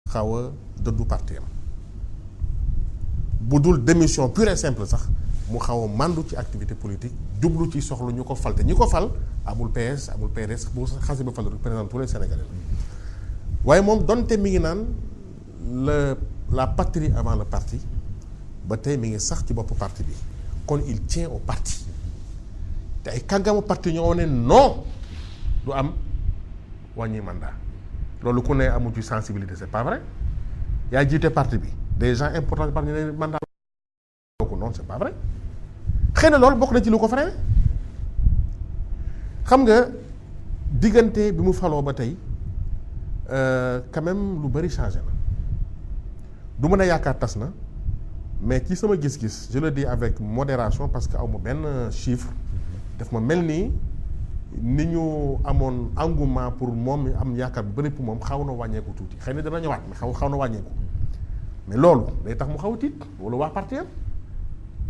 xaw a dëddu parti am bu dul démission pure et simple sax mu xaw a màndu ci activité politique jublu ci soxlu ñu ko fal te ñi ko fal amul PS amul PDS bu xasi ba fal représentant tous les Sénégalais la waaye moom donte mi ngi naan la patrie avant le parti ba tey mi ngi sax ci bopp parti bi kon il tient au parti te ay kàngamu parti ñoo ne non du am wàññi mandat loolu ku ne amul ci sensibilité c'est pas vrai yaa jiite parti bi des gens importants par ñu ne mandat kooku non c'est pas vrai xëy na loolu bokk na ci lu ko freiné xam nga diggante bi mu faloo ba tey quand même lu bari changé na du mën a yaakaar tas na mais ci sama gis-gis je le dis avec modération parce que aw ma benn chiffre daf ma mel nii ni ñu amoon engouement pour moom am yaakaar bu bëri pour moom xaw na wàññeeku tuuti xëy na dana ñëwaat mais xaw na wàññeeku mais loolu day tax mu xaw a tiit wala waa parti am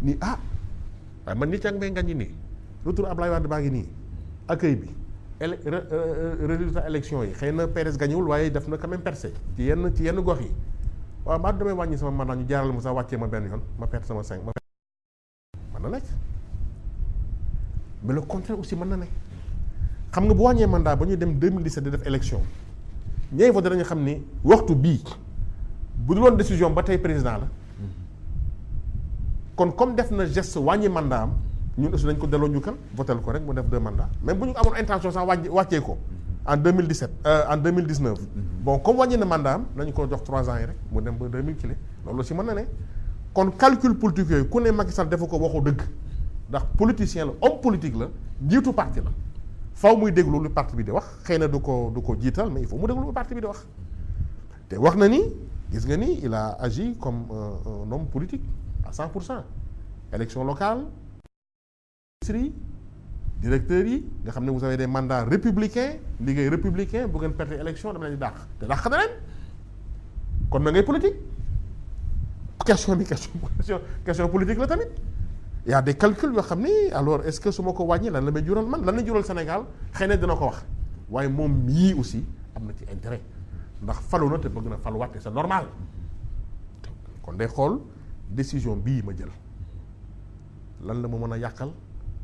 ni waaye man nit yaa ngi may ngañ nii retour Ablaye Wade baa ngi nii accueil bi résultat élection yi xëy na PDS gañuwul waaye def na quand même percé ci yenn gox yi waaw maa damay wàññi sama mandat ñu jaaral ma sax wàccee ma benn yoon ma perte sama 5 mën na nekk mais le contraire aussi mën na nekk xam nga bu wàññee mandat ba ñuy dem 2017 di def élection ñooy voté dañu xam ni waxtu bii bu dul woon décision ba tey président la kon comme def na geste wàññi mandat am ñun aussi dañ ko delloo njukkal votel ko rek mu def 2 mandats même bu ñu amoon intention sax wàccee ko en 2017 en 2019 bon comme wàññi na mandat am nañu ko jox 3 ans yi rek mu dem ba 2000 kile loolu aussi mën na ne kon calcul politique yooyu ku ne Macky Sall defu ko waxu dëgg ndax politicien la homme politique la jiitu parti la faw muy déglu lu parti bi di wax xëy na du ko jiital mais il faut mu déglu lu parti bi di wax te wax na ni gis nga ni il a agi comme un homme politique à 100%. Élection locale ministres yi directeurs yi nga xam ne vous avez des mandats républicains liggéey républicain bu ngeen perte élection dama leen di dàq te dàq na leen kon na ngay politique question bi question politique la tamit y a des calculs yoo xam ni alors est-ce que su ma ko wàññi lan la may jural man lan la jural Sénégal xëy na dina ko wax waaye moom yii aussi am na ci intérêt ndax falu na te bëgg na faluwaat te c'est normal kon day xool décision bii ma jël lan la ma mën a yàqal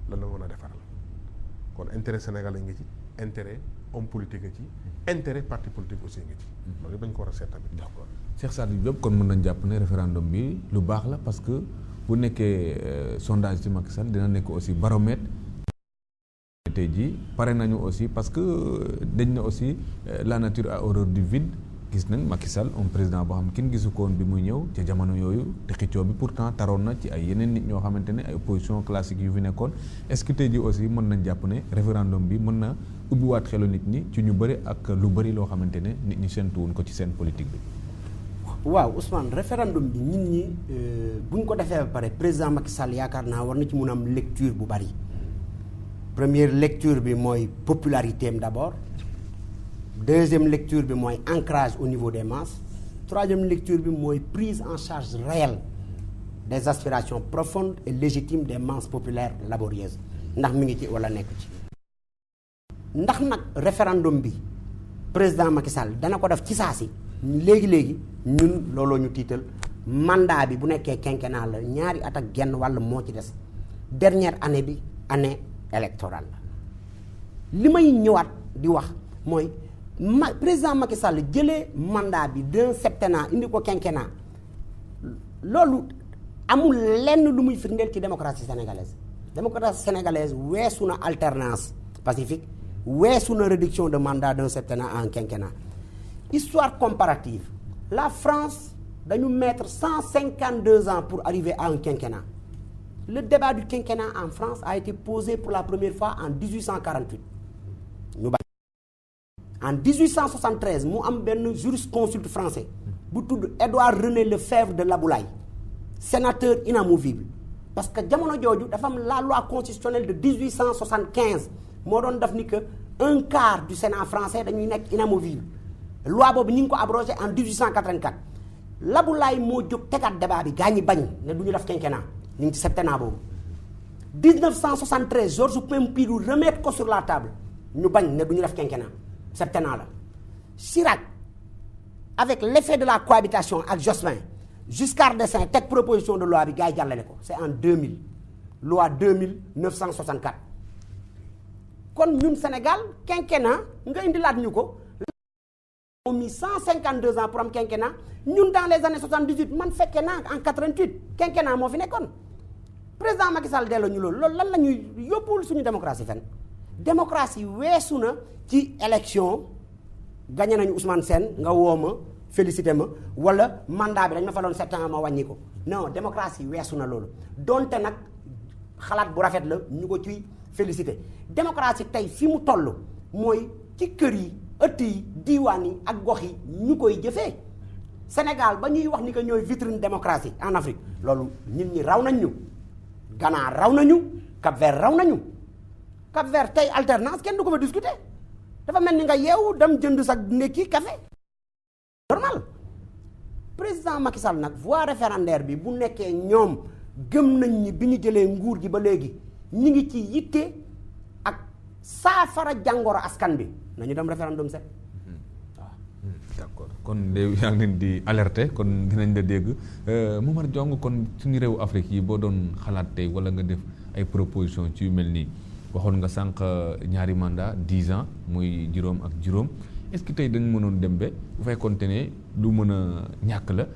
lan la ma mën a defaral kon intérêt sénégalais ngi ci intérêt homme politique ngi ci intérêt parti politique aussi ngi ci loolu dañ ko war a seet tamit. d'accord Cheikh Sadibou Diop kon mën nañ jàpp ne référendum bi lu baax la parce que bu nekkee sondage ci Macky Sall dina nekk aussi baromètre tey jii pare nañu aussi parce que dañ na aussi la nature a horreur du vide gis nañ Macky Sall un président boo xam kenn gisu ko woon bi muy ñëw ca jamono yooyu te xëccoo bi pourtant taroon na ci ay yeneen nit ñoo xamante ne ay opposition classique yu fi nekkoon est-ce que tey jii aussi mën nañ jàpp ne référendum bi mën na ubbiwaat xelu nit ñi ci ñu bëri ak lu bëri loo xamante ne nit ñi séntuwuñ ko ci seen politique bi. waaw Ousmane référendum bi nit ñi bu ñu ko defee ba pare président Macky Sall yaakaar naa war na ci mun a am lecture bu bari première lecture bi mooy popularité am d'abord. Deuxième lecture bi mooy ancrage au niveau des masses. Troisième lecture bi mooy prise en charge réelle des aspirations profondes et légitimes des masses populaires laborieuses ndax mi ngi ci walla nekk ci. ndax nag référendum bi président Macky Sall dana ko def ci saa si léegi ñun looloo ñu tiital mandat bi bu nekkee quinquennat la 2 at ak genn wàll moo ci des dernière année bi année électorale la li may ñëwaat di wax mooy. président Macky Sall jëlee mandat bi d'un septennat indi ko quinquennat loolu amul lenn lu muy firndeel ci démocratie sénégalaise weesu na alternance pacifique weesu na réduction de mandat d'un septennat en quinquennat histoire comparative la France dañu mettre 152 ans pour arriver à un quinquennat le débat du quinquennat en France a été posé pour la première fois en 1848 en 1873 mu am benn jurisconsulte français bu tudd Édouard René Lefebvre de Laboulaye sénateur inamovible parce que jamono jooju dafa am la loi constitutionnelle de 1875 moo doon def ni que 1/4 du Sénat français dañuy nekk inamovible loi boobu ñu ngi ko abrogé en 1884 Laboulaye moo jóg tegaat débat bi gaa ñi bañ ne du ñu def quinquennat ñu ngi ci septennat boobu 1973 Georges Pompidou remettre ko sur la table ñu bañ ne du ñu def quinquennat septennat la Chirac avec l'effet de la cohabitation ak Jospin Giscard d'Estaing teg proposition de loi bi gars yi jàllale ko c'est en 2000 loi 2964 kon ñun Sénégal quinquennat nga indilaat ñu ko on mis 152 ans pour am quinquennat ñun dans les années 78 man fekkee naa en 88 quinquennat moo fi nekkoon président Macky Sall delloo ñu loolu lan la ñuy yóbbul suñu démocratie fenn démocratie weesu na ci élection gagné nañu Ousmane Sène nga woo ma félicité ma wala mandat bi dañ ma faloon 7 ans ma wàññi ko non démocratie weesu na loolu donte nag xalaat bu rafet la ñu ko ciy félicité démocratie tey fi mu toll mooy ci kër yi ëtt yi diiwaan yi ak gox yi ñu koy jëfee Sénégal ba ñuy wax ni que ñooy vitrine démocratie en Afrique loolu nit ñi raw nañ ñu Ghana raw nañu Cap-Vert raw nañu Cap-Vert tey alternance kenn du ko fa discuter dafa mel ni nga yeewu dem jënd sa ndekki café normal président Macky Sall nag voie référendaire bi bu nekkee ñoom gëm nañ ni bi ñu jëlee nguur gi ba léegi ñu ngi ci yitte ak saafara jàngoro askan bi nañu dem référendum set waaw. D'accord kon de yaa ngi leen di alerter kon dinañ la dégg Momar Diong kon suñu réewu Afrique yi boo doon xalaat tey wala nga def ay proposition ci yu mel nii waxoon nga sànq ñaari mandat 10 ans muy juróom ak juróom est-ce que tey dañ mënoon dem ba bu fekkoonte ne lu mën a ñàkk la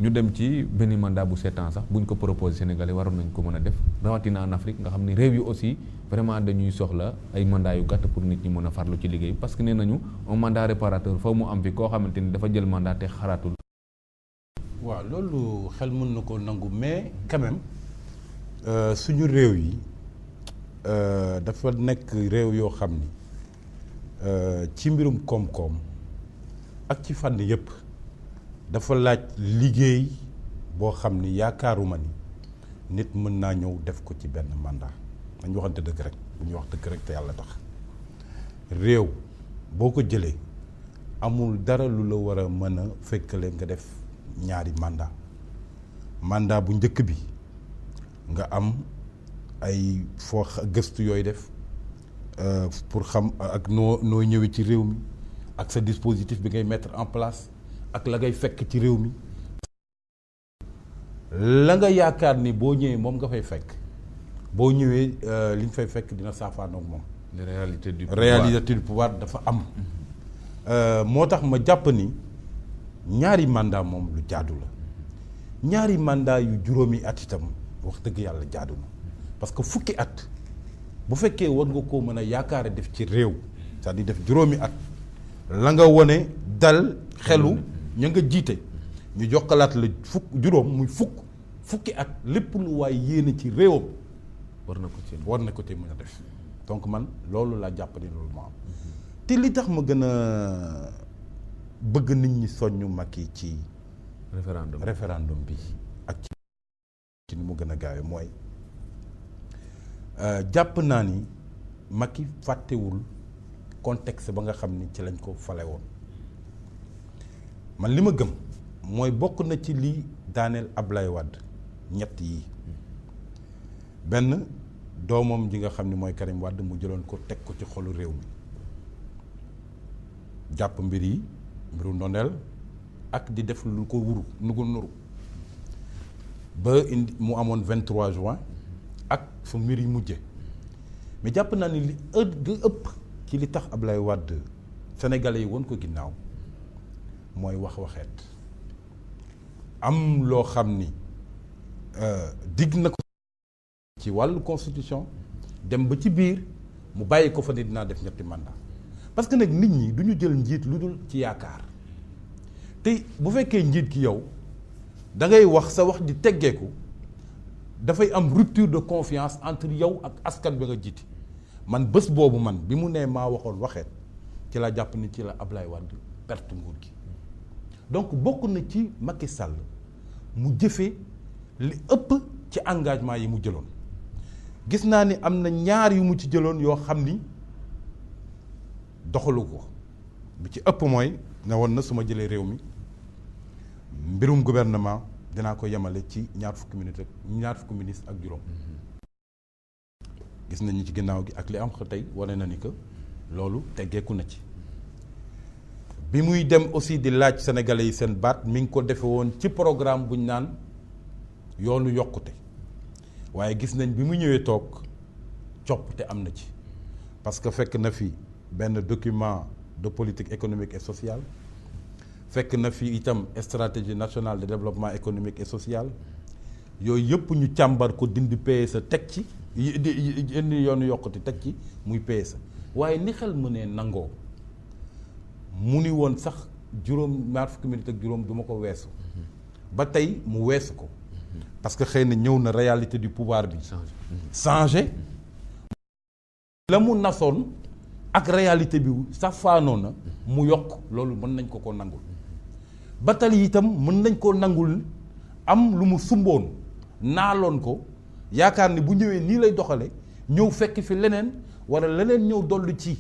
ñu dem ci benn mandat bu 7 ans sax buñ ko proposé Sénégalais waroon nañ ko mën a def rawatina en Afrique nga xam ne réew yi aussi vraiment dañuy soxla ay mandat yu gàtt pour nit ñi mën a farlu ci liggéey parce que nee nañu un mandat réparateur foofu mu am fi koo xamante ni dafa jël mandat te xaraatul. waaw loolu xel mën na ko nangu mais quand même suñu réew yi dafa nekk réew yoo xam ni ci mbirum koom-koom ak ci fànn yëpp dafa laaj liggéey boo xam ni yaakaaruma ni nit mën naa ñëw def ko ci benn mandat dañu waxante dëgg rek bu ñuy wax dëgg rek te yàlla tax réew boo ko jëlee amul dara lu la war a mën a fekkale nga def ñaari mandat bu njëkk bi nga am ay foo gëstu yooyu def pour xam ak noo ñëwee ci réew mi ak sa dispositif bi ngay mettre en place ak la ngay fekk ci réew mi la nga yaakaar ni boo ñëwee moom nga fay fekk boo ñëwee li nga fay fekk dina saafaanoog moom. réalité du pouvoir dafa am. moo tax ma jàpp ni ñaari mandat moom lu jaadu la ñaari mandat yu juróomi at itam wax dëgg yàlla jaadu na parce que fukki at bu fekkee war nga koo mën a yaakaare def ci réew c'est-à-dire def juróomi at la nga wone dal xelu ña nga jiite ñu jokkalaat la juróom muy fukki at lépp lu waay yéene ci réewam war na ko ci mën a def donc man loolu laa jàpp ni loolu moo am te li tax ma gën a bëgg nit ñi soññu Macky ci référendum bi ak ci ni mu gën a gaawee mooy jàpp naa ni Macky fàttewul contexte ba nga xam ni ci lañ ko fale woon man li ma gëm mooy bokk na ci li daaneel Ablaye Wade ñett yi benn doomam ji nga xam ni mooy Karim Wade mu jëloon ko teg ko ci xolu réew mi jàpp mbiru ndondeel ak di def lu ko nuru ba indi mu amoon 23 juin ak fu mbir yi mujje mais jàpp naa ni li ëpp ci li tax Ablaye Wade sénégalais yi woon ko ginnaaw mooy waxeet am loo xam ni digg na ko ci wàllu constitution dem ba ci biir mu bàyyi ko fa ni dinaa def ñetti mandat parce que nag nit ñi du ñu jël njiit lu dul ci yaakaar te bu fekkee njiit ki yow da ngay wax sa wax di teggeeku dafay am rupture de confiance entre yow ak askan bi nga jiiti man bés boobu man bi mu nee maa waxoon waxeet ci la jàpp ni ci la Ablaye Wade perte nguur gi donc bokk na ci Macky Sall mu jëfee li ëpp ci engagement yi mu jëloon gis naa ni am na ñaar yu mu ci jëloon yoo xam ni doxalu ko bi ci ëpp mooy ne woon na su ma jëlee réew mi mbirum gouvernement dinaa ko yemale ci ñaar fukki ministre ak juróom gis nañu ci ginnaaw gi ak li am xa tey wane na ni que loolu teggeeku na ci bi muy dem aussi di laaj sénégalais yi seen baat mi ngi ko defe woon ci programme bu ñu naan yoonu yokkute waaye gis nañ bi mu ñëwee toog coppite am na ci parce que fekk na fi benn document de politique économique et sociale fekk na fi itam stratégie nationale de développement économique et social yooyu yëpp ñu càmbar ko dindi PSE teg ci indi yoonu yokkute teg ci muy PSE waaye ni xel mu ne nangoo mu ni woon sax ñaar fukki minute ak juróom du ma ko weesu ba tey mu weesu ko parce que xëy na ñëw na réalité du pouvoir bi changé la mu nasoon ak réalité bi sax faanoo na mu yokk loolu mën nañ ko nangul ba tali itam mën nañ koo nangul am lu mu sumboon naaloon ko yaakaar ni bu ñëwee nii lay doxale ñëw fekk fi leneen wala leneen ñëw dollu ci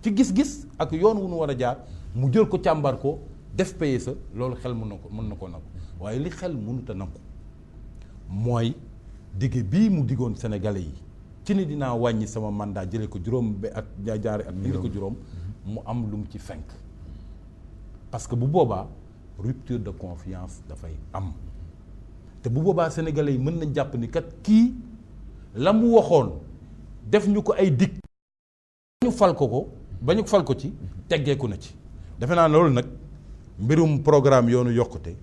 gis-gis ak yoon wu nu war a jaar mu jël ko càmbar ko def PSE loolu xel mën na ko nangu waaye li xel mënut a nangu mooy digge bii mu diggoon Sénégalais yi ci ni dinaa wàññi sama mandat jëlee ko juróom ba at jaari at indi ko juróom mu am lu mu ci fenk parce que bu boobaa rupture de confiance dafay am te bu boobaa sénégalais yi mën nañ jàpp ni kat kii la mu waxoon def ñu ko ay dig ba ñu fal ko ci teggeeku na ci defe naa loolu nag mbirum programme yoonu yokkute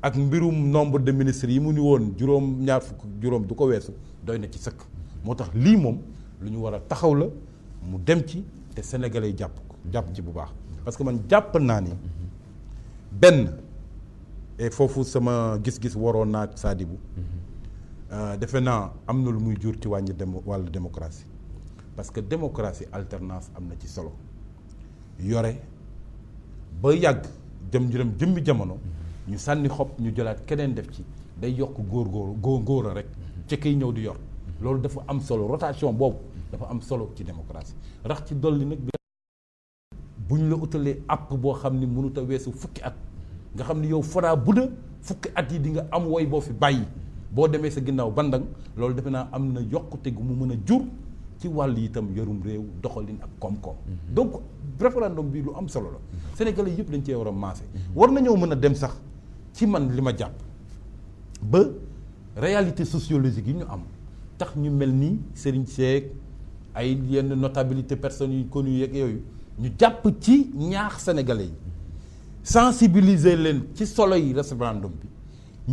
ak mbirum nombre de ministres yi mu ni woon ñaar fukk juróom du ko weesu doy na ci sëkk moo tax lii moom lu ñu war a taxaw la mu dem ci te sénégalais yi jàpp ci bu baax parce que man jàpp naa ni benn et foofu sama gis-gis waroon naa Sadibou defe naa am na lu muy jur ci wàññi wàllu démocratie parce que démocratie alternance am na ci solo yore ba yàgg jëmmi jamono ñu sànni xob ñu jëlaat keneen def ci day yokk góor a rek ci kiy ñëw di yor loolu dafa am solo rotation boobu dafa am solo ci démocratie rax ci dolli nag buñ la utalee app boo xam ni mënut a weesu fukki at nga xam ni yow faraa budda fukki at yi di nga am woy boo fi bàyyi boo demee sa ginnaaw bandang loolu defe naa am na yokkute gu mu mën a jur ci wàll itam yorum réew doxalin ak koom-koom donc référendum bi lu am solo la sénégalais yëpp dañ cee war a maase war nañoo mën a dem sax ci man li ma jàpp ba réalité sociologique yi ñu am tax ñu mel ni Serigne Seck ay yenn notabilité personnes yu connues yeeg yooyu ñu jàpp ci ñaax sénégalais yi sensibiliser leen ci solo yi référendum bi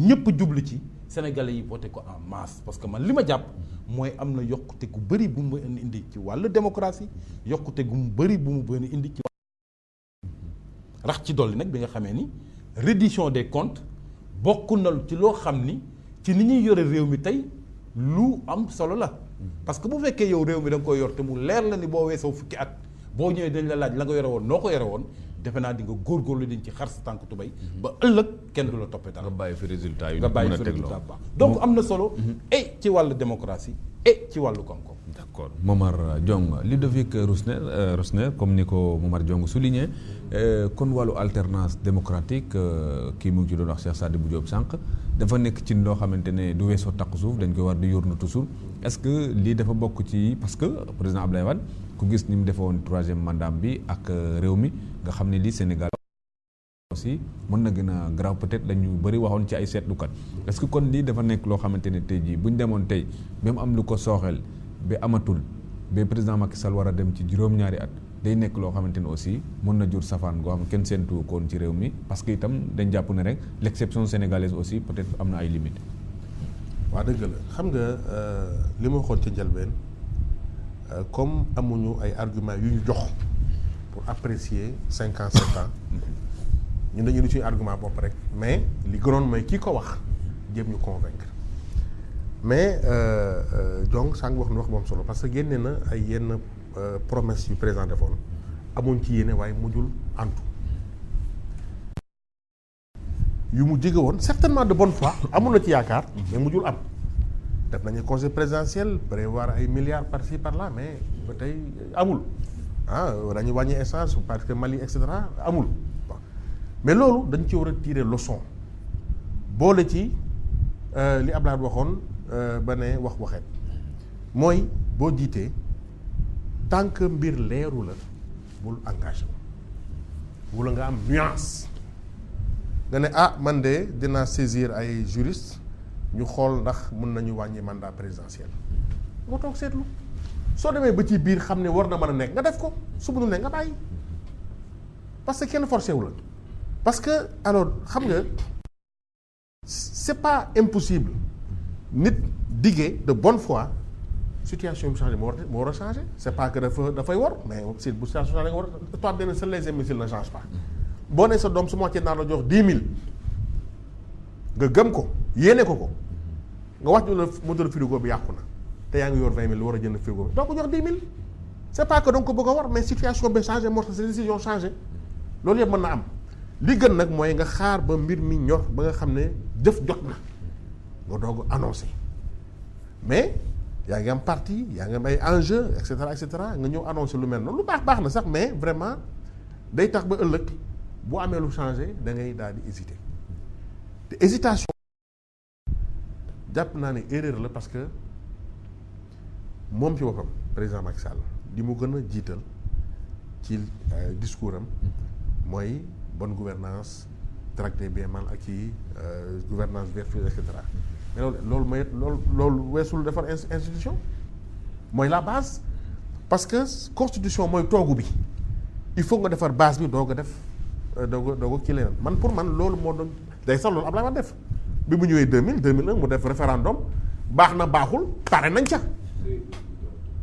ñëpp jublu ci sénégalais yi voté ko en masse parce que man li ma jàpp mooy am na yokkute gu bëri bu mu indi ci wàllu démocratie yokkute gu mu bëri bu mu bëri indi ci rax ci dolli nag bi nga xamee ni reddition des comptes bokk na ci loo xam ni ci ni ñuy yore réew mi tey lu am solo la parce que bu fekkee yow réew mi da nga koy yor te mu leer la ni boo weesoo fukki at boo ñëwee dañ la laaj la nga yore woon noo ko yore woon defe naa di nga góorgóorlu dañ ci xar sa tànk tubéy ba ëllëg kenn du la toppee dara nga bàyyi fi résultat yi nga bàyyi fi résultat baax donc am na solo et ci wàllu démocratie et ci wàllu koom-koom. d'accord Momar Diong Ludovic Rosner comme ni ko Momar Diong souligné kon wàllu alternance démocratique kii mu ngi ci doon wax Cheikh Sadibou Diop sànq dafa nekk ci loo xamante ne du weesoo takku suuf dañ koy war di yóornu toujours est-ce que lii dafa bokk ci parce que président Abdoulaye Wade ku gis ni mu defoon troisième mandat bi ak réew mi nga xam ne lii Sénégal aussi mën na gën a grave peut-être dañu bëri waxoon ci ay seetlukat est-ce que kon lii dafa nekk loo xamante ne tey jii bu ñu demoon tey même am lu ko sooxeel ba amatul ba président Macky Sall war a dem ci juróom-ñaari at day nekk loo xamante ne aussi mën na jur safaan goo xam kenn séentu koon ci réew mi parce que itam dañ jàpp ne rek l'exception sénégalaise aussi peut-être am na ay limites. waaw dëgg la xam nga li ma waxoon ci njëlbeen comme amuñu ay arguments yu ñu jox pour apprécier 5 ans 7 ans ñun dañu indi suñu argument bopp rek mais li gënoon mooy kii ko wax jéem ñu convaincre mais donc saa ngi wax nu wax moom solo parce que génne na ay yenn promesse yu président defoon amuñ ci yéene waaye mujjul antu yu mu jege woon certainement de bonne foi amoon na ci yaakaar mais mujjul am def nañu conseil présidentiel prévoir ay milliards par-ci par-là mais ba tey amul dañu wàññi essence parce que Mali et cetera amul mais loolu dañ ci war a tirer leçon boole ci li Abdoulaye waxoon ba ne wax waxeet mooy boo jiitee tant que mbir leeru la bul engagé wu wala nga am nuance nga ne ah man de dinaa saisir ay juristes ñu xool ndax mën nañu wàññi mandat présidentiel nga toog seetlu soo demee ba ci biir xam ne war na mën a nekk nga def ko su mënul nekk nga bàyyi parce que kenn forcé wu la parce que alors xam nga c'est pas impossible nit diggee de bonne foi situation bi changé moo war a changé c'est pas que dafay war mais si bu situation changé nga war a toi benn seuls les imbéciles ne change pas boo ne sa doom su ma wàccee naa la jox 10 000 nga gëm ko yéene ko nga wax ñu la moteur frigo bi yàqu na te yaa ngi yor 20 000 lu war a jënd frigo bi doo ko jox 10 000 c'est pas que donc ko bëgg a war mais situation bi changé moo tax sa décision changé loolu yëpp mën na am li gën nag mooy nga xaar ba mbir mi ñor ba nga xam ne jëf jot na nga doog a annoncé mais yaa ngi am parti yaa ngi am ay enjeu et cetera nga ñëw annoncé lu mel noonu lu baax na sax mais vraiment day tax ba ëllëg boo amee lu changé da ngay daal di hésiter te hésitation jàpp naa ne erreur la parce que moom ci boppam président Macky Sall li mu gën a jiital ci discours am mooy bonne gouvernance traque des biens mal acquis gouvernance vertueuse et cetera mais loolu weesul defar institution mooy la base parce que constitution mooy toogu bi il faut nga defar base bi doo ko def doo ko kii leneen man pour man loolu moo doon day sax loolu Abdoulaye Wade def bi mu ñëwee 2001 mu def référendum baax na baaxul pare nañ ca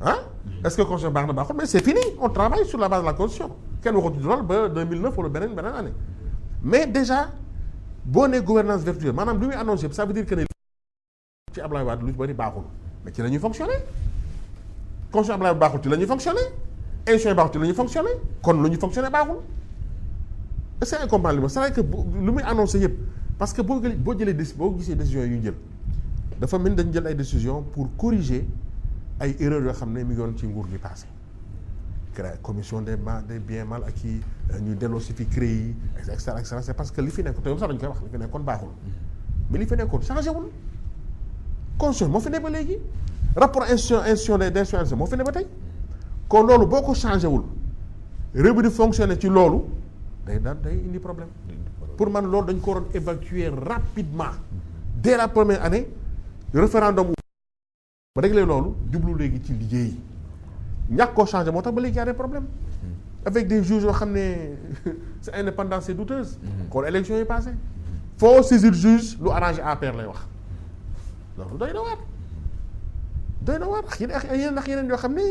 ah est-ce que constitution baax na baaxul mais c'est fini on travaille sur la base de la constitution kenn waxatu lool ba 2009 wala beneen année mais déjà boo nee gouvernance vertueuse maanaam lu muy annoncé ça veut dire que ne ci Abdoulaye Wade lu ci bëri baaxul mais ci la ñuy fonctionner constitution Abdoulaye Wade baaxul ci la ñuy fonctionner élection yi baaxul ci la ñuy fonctionner kon lu ñuy fonctionner baaxul est-ce que comprendre li ma c'est-à-dire que lu muy annoncé yëpp parce que boo jëlee boo gisee décision yu ñu jël dafa mel dañ jël ay décisions pour corriger ay erreurs yoo xam ne mi ngi woon ci nguur gi passé créer commission des biens mal acquis ñu delloo si fi CREI yi et cetera c'est parce que li fi nekk te yow sax dañu koy wax li fi nekkoon baaxul mais li fi nekkoon changé wul constitution moo fi ne ba léegi rapport institution des moo fi ne ba tey kon loolu boo ko changé wul réew bi di fonctionner ci loolu day indi problème pour man loolu dañ ko waroon évacuer rapidement dès la première année référendum ba réglé loolu jublu léegi ci liggéey ñàkk koo changé moo tax ba léegi y a des problèmes avec des juges yoo xam ne c'est indépendance c'est douteuse kon élection yi passé foo saisir juge lu arrangé APR lay wax loolu doy na waar ak yeneen yoo xam ne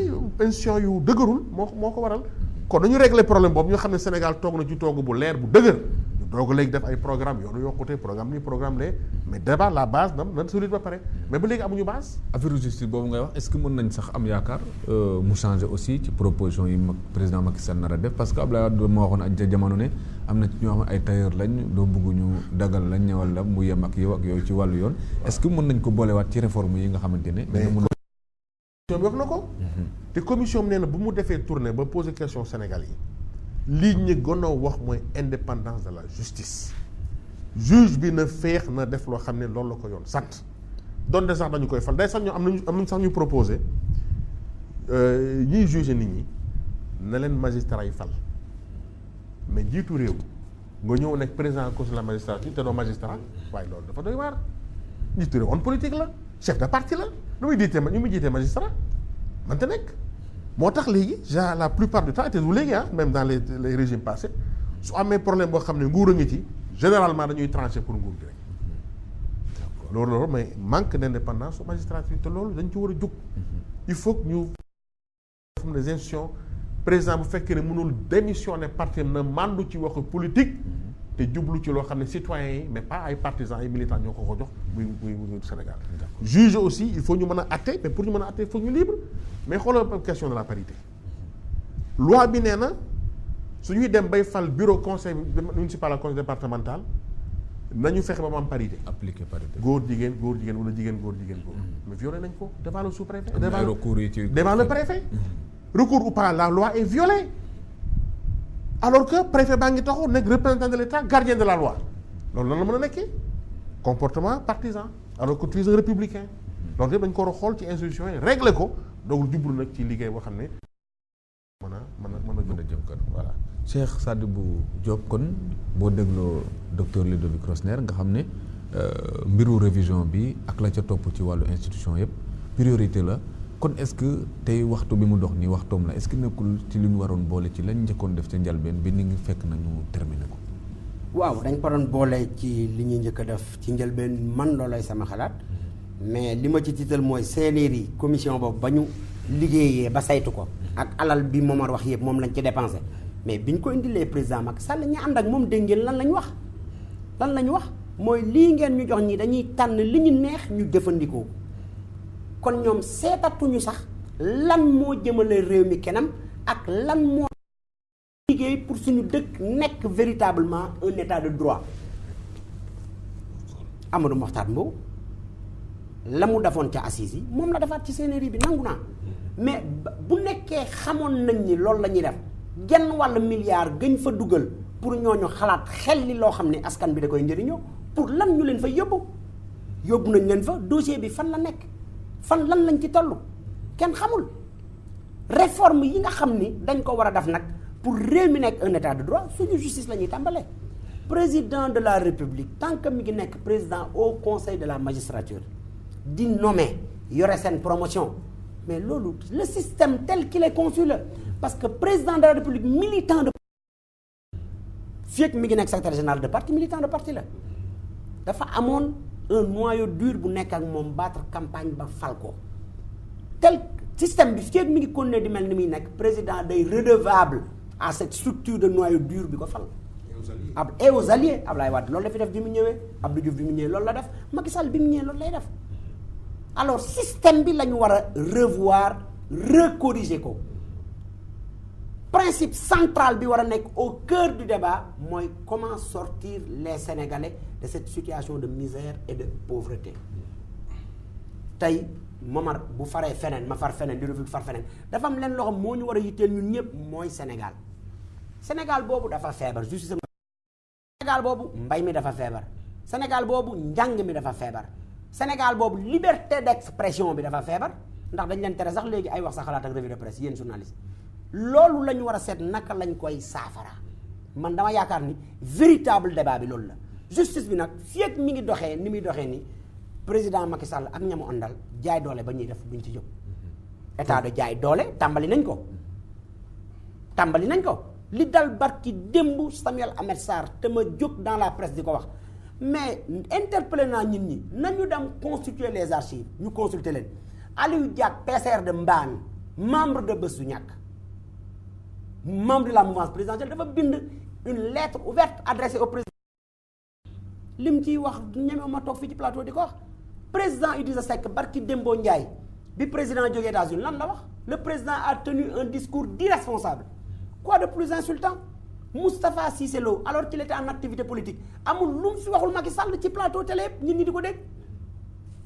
institution yu dëgërul moo ko waral kon dañu régler problème boobu ñu xam ne Sénégal toog na ci toog bu leer bu dëgër ñu doog léegi def ay programme yoonu yokkute programme nii programme lee mais d'abord la base na solide ba pare mais ba léegi amuñu base. affaire justice boobu ngay wax est-ce que mën nañ sax am yaakaar mu changer aussi ci proposition yi président Macky Sall nar a def parce que Abdoulaye Wade moo waxoon ak jamono ne am na ci ñoo xam ay tailleur lañ doo bëgg ñu dagal lañ ñëwal la mu yem ak yow ak yooyu ci wàllu yoon. est-ce que mën nañ ko boolewaat ci réforme yi nga xamante ne. commission bi wax na ko. te commission bi nee na bu mu defee tournée ba poser question Sénégal yi lii ñu gën a wax mooy indépendance de la justice juge bi na féex na def loo xam ne loolu la ko yoon sant donte sax dañu koy fal day sax ñu am nañu sax ñu proposé ñiy juger nit ñi na leen magistrat yi fal mais njiitu réew nga ñëw nekk président conseil de la magistrature te doo magistrat waaye loolu dafa doy waar njiitu réew on politique la chef de parti la lu muy jiitee magistrat man te nekk moo tax léegi la plupart du temps te du léegi même dans les régimes passés su amee problème boo xam ne nguur a ngi ci généralement dañuy trancher pour nguur gi rek loolu mais manque d'indépendance su magistrature te loolu dañ ci war a jóg il faut que ñu xam des institutions président bu fekkee ne mënul démissionner parti na mandu ci waxu politique te jublu ci loo xam ne citoyens yi mais pas ay partisans ay militants ñoo ko jox muy Sénégal juge aussi il faut ñu mën a atte mais pour ñu mën a atte il faut ñu libre mais xoolal question de la parité loi bi nee na su ñuy dem bay fal bureau conseil municipal ak conseil départemental nañu fexe ba mu am parité. appliquer parité góor jigéen wala jigéen góor mais violé nañ ko devant le sous-préfet. devant le préfet. recours ou pas la loi est violée alors que préfet baa ngi taxaw nekk représentant de l'État gardien de la loi loolu lan la mën a nekkee comportement partisan alors que tu es un républicain donc yëpp dañ ko war a xool ci institution yi régler ko donc jublu nag ci liggéey boo xam ne mën a jëm kan voilà. Cheikh Sadibou Diop kon boo dégloo docteur Ludovic Rosner nga xam ne mbiru révision bi ak la ca topp ci wàllu institution yëpp priorité la kon est-ce que tey waxtu bi mu dox nii waxtoom la est-ce que nekkul ci li ñu waroon boole ci lañ njëkkoon def ca njalbeen bi ni ngi fekk nañu terminé ko. waaw dañ ko doon boole ci li ñuy njëkk a def ci njëlbeen man loolay sama xalaat mais li ma ci tiital mooy CNRI commission boobu ba ñu liggéeyee ba saytu ko ak alal bi Momar wax yëpp moom lañ ci dépensé mais biñ ko indilee président Macky Sall ñi ànd ak moom dégg ngeen lan lañ wax mooy lii ngeen ñu jox ñi dañuy tànn li ñu neex ñu jëfandikoo kon ñoom seetatuñu sax lan moo jëmale réew mi kanam ak lan moo liggéey pour suñu dëkk nekk véritablement un état de droit. Amadou Mokhtar Mbow la mu defoon ca assises yi moom la defaat ci CNRI bi nangu naa mais bu nekkee xamoon nañ ni loolu la ñuy def genn wàll milliard gëñ fa dugal pour ñooñu xalaat xel li loo xam ne askan bi da koy njëriñoo pour lan ñu leen fa yóbbu nañ leen fa dossier bi fan la nekk fan lan lañ ci toll kenn xamul réforme yi nga xam ni dañ ko war a def nag pour réew mi nekk un état de droit suñu justice la ñuy tàmbalee président de la république tant que mi ngi nekk président au conseil de la magistrature di nommer yore seen promotion mais loolu le système tel qu'il est conçu la parce que président de la république militant de fii ak mi ngi nekk secrétaire général de parti militant de parti la dafa amoon un noyau dur bu nekk ak moom battre campagne ba fal ko tel système bi fii ak mi ngi continuer di mel ni muy nekk président day redevable à cette structure de noyau dur bi ko fal et aux alliés Abdoulaye Wade loolu la fi def bi mu ñëwee Abdou Diouf bi mu ñëwee loolu la def Macky Sall bi mu ñëwee loolu lay def alors système bi la ñu war a revoir recorriger ko principe central bi war a nekk au cœur du débat mooy comment sortir les Sénégalais de cette situation de misère et de pauvreté tey Momar bu faree feneen ma far feneen di far feneen dafa am leen loo xam moo ñu war a yitteel ñun ñëpp mooy Sénégal boobu dafa feebar justice Sénégal boobu mbay mi dafa feebar Sénégal boobu njàng mi dafa feebar Sénégal boobu liberté d'expression bi dafa feebar ndax dañ leen tere sax léegi ay wax sa xalaat ak revue de presse yéen journaliste loolu la ñu war a seet naka lañ koy saafara man dama yaakaar ni véritable débat bi loolu la justice bi nag fii ak mi ngi doxee ni muy doxee ni président Macky Sall ak ñamu àndal jaay doole ba ñuy def buñ ci jóg état de jaay doole tàmbali nañ ko li dal barki démb Samuel Ahmed Sarr te ma jóg dans la presse di ko wax mais interpellé naa nit ñi nañu dem constituer les archives ñu consulter leen Aliou Diack PCR de Mbane membre de Bës du Ñakk membre de la mouvance présidentielle dafa bind une lettre ouverte adressée au président lim ciy wax ñeme ma toog fii ci plateau di ko wax président Idrissa Seck barki Dembo Ndiaye bi président jógee États-Unis lan la wax le président a tenu un discours d'irresponsable quoi de plus insultant Moustapha Cissé Lo alors qu'il était en activité politique amul lu mu fi waxul Macky Sall ci plateau télé yëpp nit ñi di ko dégg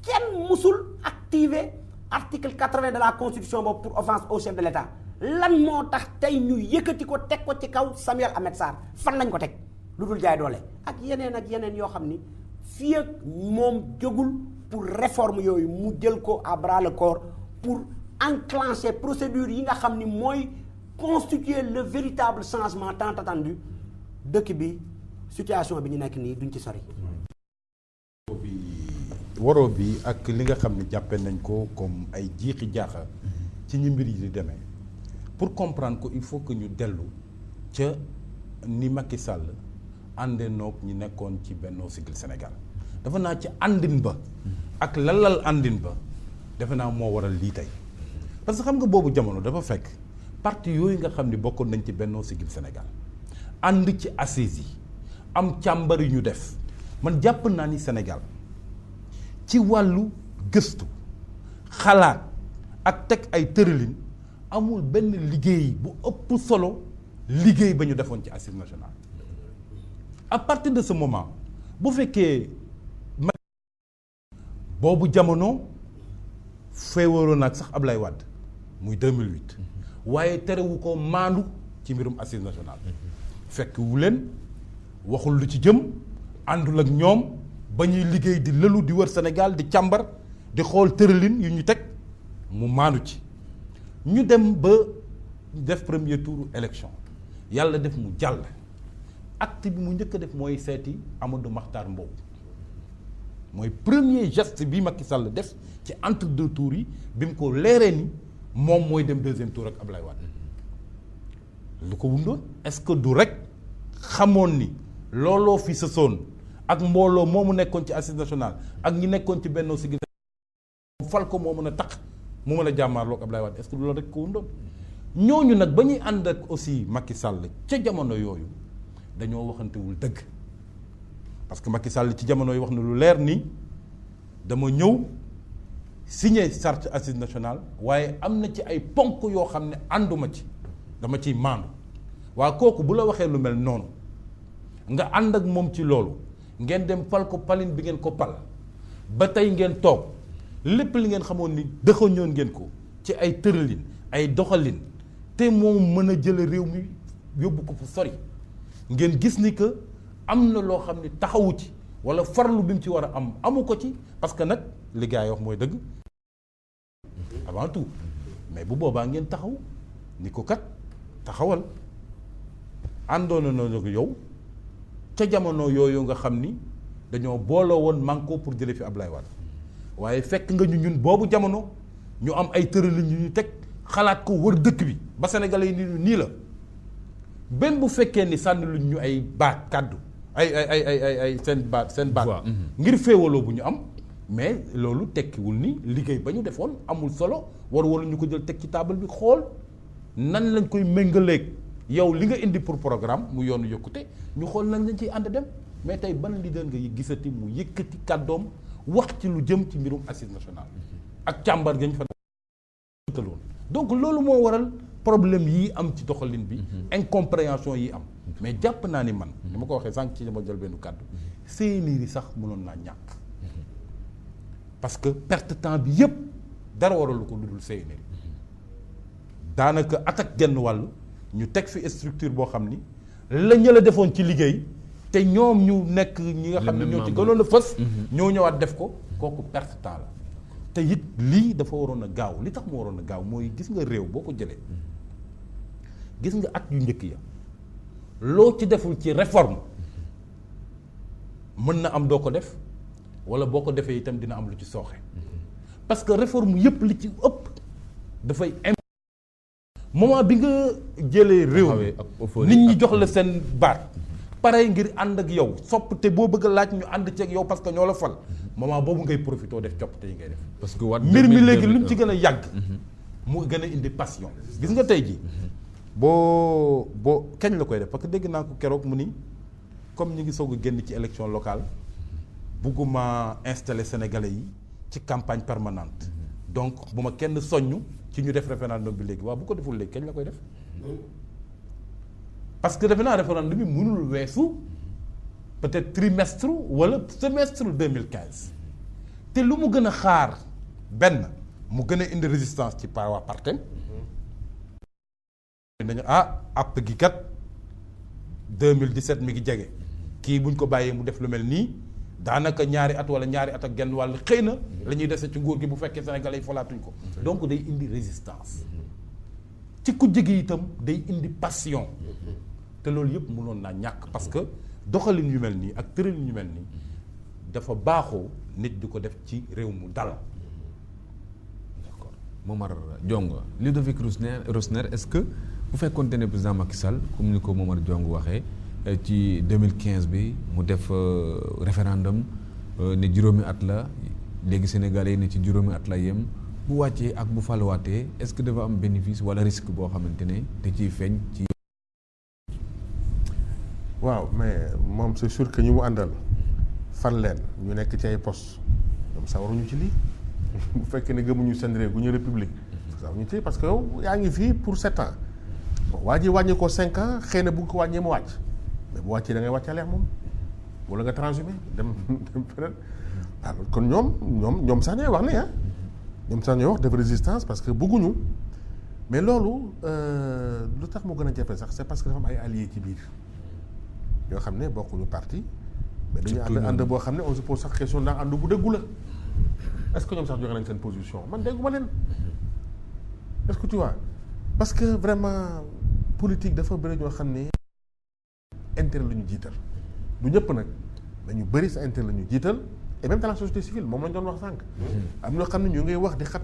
kenn musul activer article 80 de la constitution boobu pour offense au chef de l'État lan moo tax tey ñu yëkkati ko teg ko ci kaw Samuel Ahmed Sarr fan lañ ko teg lu dul jaay doole ak yeneen yoo xam ni fii ak moom jógul pour réforme yooyu mu jël ko à bras le corps pour enclencher procédure yi nga xam ni mooy constituer le véritable changement tant attendu dëkk bi situation bi ñu nekk nii duñ ci sori. waroo bi ak li nga xam ne jàppe nañ ko comme ay jiixi jaaxa ci ñi mbir yi di demee pour comprendre ko il faut que ñu dellu ca ni Macky Sall àndee noog ñi nekkoon ci Benno Siggil Sénégal dafa naa ci àndin ba ak lalal àndin ba defe naa moo waral lii tey parce que xam nga boobu jamono dafa fekk parti yooyu nga xam ne bokkoon nañ ci Benno Siggil Sénégal ànd ci assises yi am càmbar yu ñu def man jàpp naa ni Sénégal ci wàllu gëstu xalaat ak teg ay tëralin amul benn liggéey bu ëpp solo liggéey ba ñu defoon ci Assises nationales à partir de ce moment bu fekkee boobu jamono feewaroon ak sax Ablaye Wade muy 2008 waaye terewu ko maandu ci mbirum Assises nationales fekk wu leen waxul lu ci jëm àndul ak ñoom ba ñuy liggéey di lëlu di wër Sénégal di càmbar di xool tëralin yu ñu teg mu maandu ci ñu dem ba def premier tour élection yàlla def mu jàll acte bi mu njëkk a def mooy seeti Amadou Mahtar Mbow mooy premier geste bi Macky Sall def ci entre deux tours yi bi mu ko leeree ni moom mooy dem deuxième tour ak Ablaye Wade lu ko wundoon est-ce que du rek xamoon ni looloo fi sësoon ak mbooloo moomu nekkoon ci Assise nationale ak ñi nekkoon ci Benno Siggil fal ko moo mën a tax mu mën a jàmmaarloo ak Ablaye Wade est-ce que du loolu rek ko wundoon ñooñu nag ba ñuy ànd ak aussi Macky Sall ca jamono yooyu dañoo waxantewul dëgg parce que Macky Sall ci jamono yi wax na lu leer ni dama ñëw signé charte Assise nationale waaye am na ci ay ponk yoo xam ne ànduma ci dama ciy maandu waa kooku bu la waxee lu mel noonu nga ànd ak moom ci loolu ngeen dem fal ko palin bi ngeen ko pal ba tey ngeen toog lépp li ngeen xamoon ni dëxañoon ngeen ko ci ay tëralin ay doxalin te moom mën a jële réew mi yóbbu ko fu sori ngeen gis ni que am na loo xam ne taxawu ci wala farlu bi mu ci war a am amu ko ci parce que nag li gars yi wax mooy dëgg avant tout mais bu boobaa ngeen taxaw ni ko kat taxawal àndoon na ko yow ca jamono yooyu nga xam ni dañoo booloo woon manko pour jële fi Ablaye Wade waaye fekk nga ñu ñun boobu jamono ñu am ay tëralin yu ñu teg xalaat ko wër dëkk bi ba Sénégalais yi nii la benn bu fekkee ni sànni luñ ñu ay baat kàddu ay seen baat ngir féewaloo bu ñu am mais loolu tekkiwul ni liggéey ba ñu defoon amul solo waru ñu ko jël teg ci table bi xool nan lañ koy méngaleeg yow li nga indi pour programme mu yoonu yokkute ñu xool nañ lañ ciy ànd dem mais tey ban leader nga gisati mu yëkkati kàddoom wax ci lu jëm ci mbirum Assise nationale ak càmbar gañ fa taloon donc loolu moo waral problème yi am ci doxalin bi incompréhension yi am mais jàpp naa ni man ni ma ko waxee sànq ci dama jël benn kàddu séenéer yi sax mënoon naa ñàkk parce que perte temps bi yépp dara waralu ko lu dul séenéer daanaka attaque genn wàll ñu teg fi structure boo xam ni la ñu la defoon ci liggéey te ñoom ñu nekk ñi nga xam ne ñoo ci gënoon a fës ñoo ñëwaat def ko kooku perte temps la te it lii dafa waroon a gaaw li tax mu waroon a gaaw mooy gis nga réew boo ko jëlee gis nga at yu njëkk ya loo ci deful ci réforme mën na am doo ko def wala boo ko defee itam dina am lu ci sooxe parce que réforme yëpp li ci ëpp dafay moment bi nga jëlee réew mi nit ñi jox la seen baat pare ngir ànd ak yow sopp te boo bëgg a laaj ñu ànd ci ak yow parce que ñoo la fal moment boobu ngay profité def coppite yi ngay def parce que mbir mi léegi lu mu ci gën a yàgg mu gën a indi passion gis nga tey ji boo kañ la koy def parce que dégg naa ko keroog mu ni comme ñu ngi soog a génn ci élection locale bugguma installer sénégalais yi ci campagne permanente donc bu ma kenn soññ ci ñu def référendum bi léegi waaw bu ko deful léegi kañ la koy def parce que defe naa référendum bi mënul weesu peut-être trimestre wala semestre 2015 te lu mu gën a xaar benn mu gën a indi résistance ci waa partem dañu àpp gi kat 2017 mi ngi jege kii buñ ko bàyyee mu def lu mel nii daanaka ñaari at wala ñaari at ak genn wàll xëy na la ñuy dese ci nguur gi bu fekkee sénégalais yi falaatuñ ko donc day indi résistance ci ku jege itam day indi passion te loolu yëpp mënoon naa ñàkk parce que doxalin yu mel nii ak tëralin yu mel nii dafa baaxoo nit di ko def ci réew mu dal. d'accord Momar Diong Ludovic Rosner est-ce que bu fekkoonte ne président Macky Sall comme ni ko Momar Diong waxee ci 2015 bi mu def référendum ne juróomi at la léegi Sénégalais yi ne ci juróomi at la yem bu wàccee ak bu faluwaatee est-ce que dafa am bénéfice wala risque boo xamante ne te ciy feeñ ci. waaw mais moom c'est sûr que ñu mu àndal fal leen ñu nekk ci ay poste ñoom sawaruñu ci lii bu fekkee ne gëmuñu seen réew gu ñu république sawaruñu ci parce que yow yaa ngi fii pour 7 ans bon waa ji wàññi ko 5 ans xëy na bu ko wàññee mu wàcc mais bu wàccee da ngay wàccaleex moom wala nga transhumé dem feneen waaw kon ñoom sax ñooy wax ne ñoom sax ñooy wax def résistance parce que bëgguñu mais loolu lu tax mu gën a jafe sax c'est parce que dafa am ay alliés ci biir yoo xam ne bokkuñu parti mais dañu ànd boo xam ne on se pose sax question ndax ànd bu dëggu la est-ce que ñoom sax joxe nañ seen position man dégguma leen est-ce que tu vois parce que vraiment politique dafa bëri ñoo xam ne intérêt la ñu jiital du ñëpp nag dañu bëri sa intérêt la ñu jiital et même dans la société civile moom lañ doon wax sànq. am ñoo xam ne ñu ngay wax di xat